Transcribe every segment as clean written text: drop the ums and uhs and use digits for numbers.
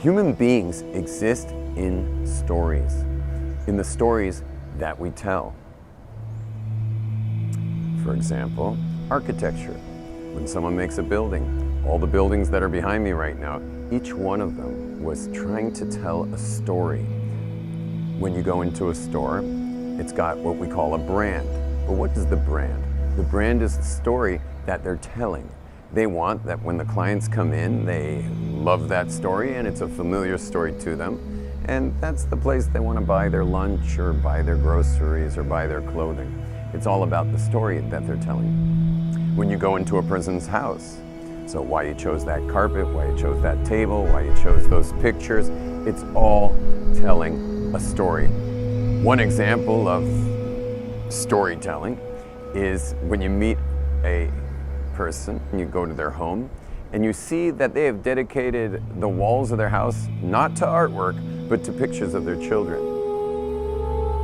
Human beings exist in stories, in the stories that we tell. For example, architecture. When someone makes a building, all the buildings that are behind me right now, each one of them was trying to tell a story. When you go into a store, it's got what we call a brand. But what is the brand? The brand is the story that they're telling. They want that when the clients come in, they love that story and it's a familiar story to them. And that's the place they want to buy their lunch or buy their groceries or buy their clothing. It's all about the story that they're telling. When you go into a person's house, so why you chose that carpet, why you chose that table, why you chose those pictures, it's all telling a story. One example of storytelling is when you meet a person and you go to their home and you see that they have dedicated the walls of their house not to artwork but to pictures of their children.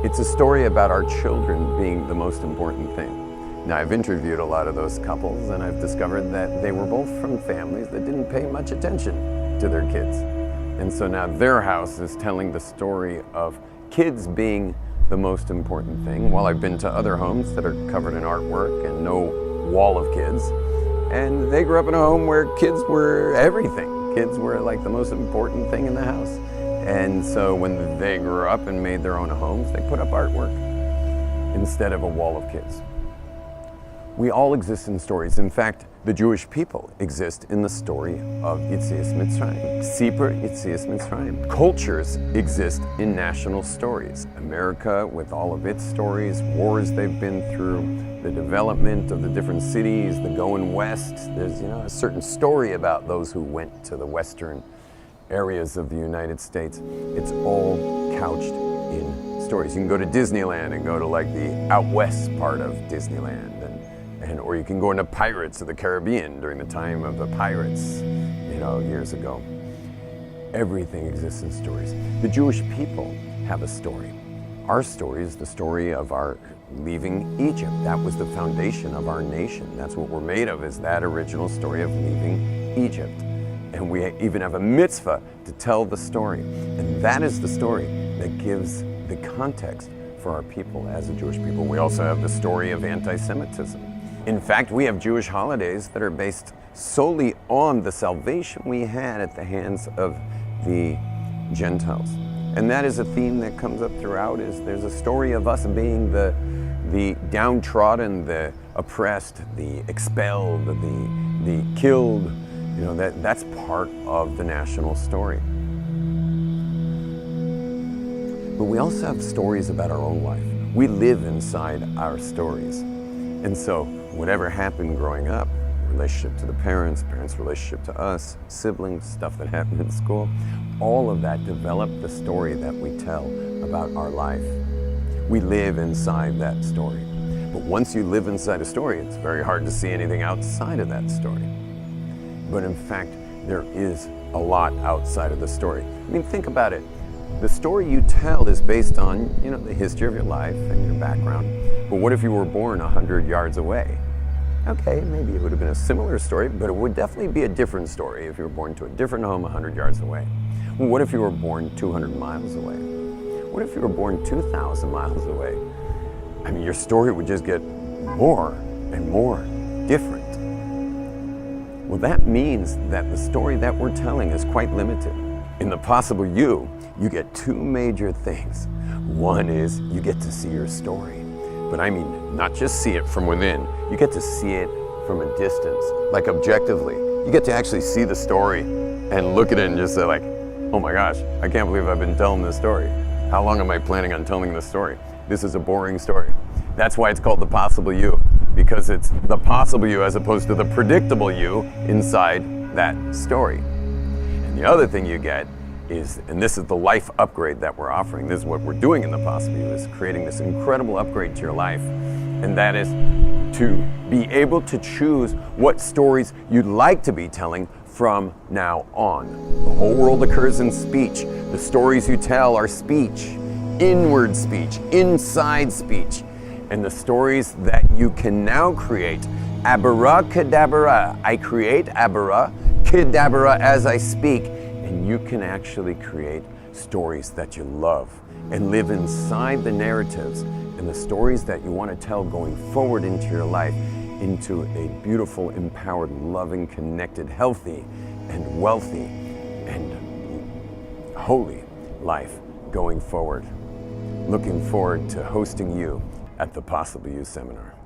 It's a story about our children being the most important thing. Now, I've interviewed a lot of those couples and I've discovered that they were both from families that didn't pay much attention to their kids. And so now their house is telling the story of kids being the most important thing, while I've been to other homes that are covered in artwork and no wall of kids. And they grew up in a home where kids were everything. Kids were like the most important thing in the house. And so when they grew up and made their own homes, they put up artwork instead of a wall of kids. We all exist in stories. In fact, the Jewish people exist in the story of Yetzias Mitzrayim. Sipur Yetzias Mitzrayim. Cultures exist in national stories. America, with all of its stories, wars they've been through, the development of the different cities, the going west. There's, a certain story about those who went to the western areas of the United States. It's all couched in stories. You can go to Disneyland and go to like the out west part of Disneyland, or you can go into Pirates of the Caribbean during the time of the pirates, years ago. Everything exists in stories. The Jewish people have a story. Our story is the story of our leaving Egypt. That was the foundation of our nation. That's what we're made of, is that original story of leaving Egypt. And we even have a mitzvah to tell the story. And that is the story that gives the context for our people as a Jewish people. We also have the story of anti-Semitism. In fact, we have Jewish holidays that are based solely on the salvation we had at the hands of the Gentiles. And that is a theme that comes up throughout, is there's a story of us being the downtrodden, the oppressed, the expelled, the killed. That's part of the national story. But we also have stories about our own life. We live inside our stories. And so whatever happened growing up, relationship to the parents relationship to us, siblings, stuff that happened in school, all of that developed the story that we tell about our life. We live inside that story. But once you live inside a story, it's very hard to see anything outside of that story. But in fact, there is a lot outside of the story. Think about it. The story you tell is based on, the history of your life and your background. But what if you were born 100 yards away? Okay, maybe it would have been a similar story, but it would definitely be a different story if you were born to a different home 100 yards away. Well, what if you were born 200 miles away? What if you were born 2,000 miles away? Your story would just get more and more different. Well, that means that the story that we're telling is quite limited. In the possible you get two major things. One is you get to see your story. But not just see it from within. You get to see it from a distance, like objectively. You get to actually see the story and look at it and just say like, oh my gosh, I can't believe I've been telling this story. How long am I planning on telling this story? This is a boring story. That's why it's called the possible you, because it's the possible you as opposed to the predictable you inside that story. And the other thing you get is, and this is the life upgrade that we're offering, this is what we're doing in the possible you, is creating this incredible upgrade to your life. And that is to be able to choose what stories you'd like to be telling from now on. The whole world occurs in speech. The stories you tell are speech, inward speech, inside speech. And the stories that you can now create, Abara Kedabara, I create Abara Kedabara as I speak, and you can actually create stories that you love and live inside the narratives and the stories that you want to tell going forward into your life, into a beautiful, empowered, loving, connected, healthy, and wealthy, and holy life going forward. Looking forward to hosting you at the Possible You Seminar.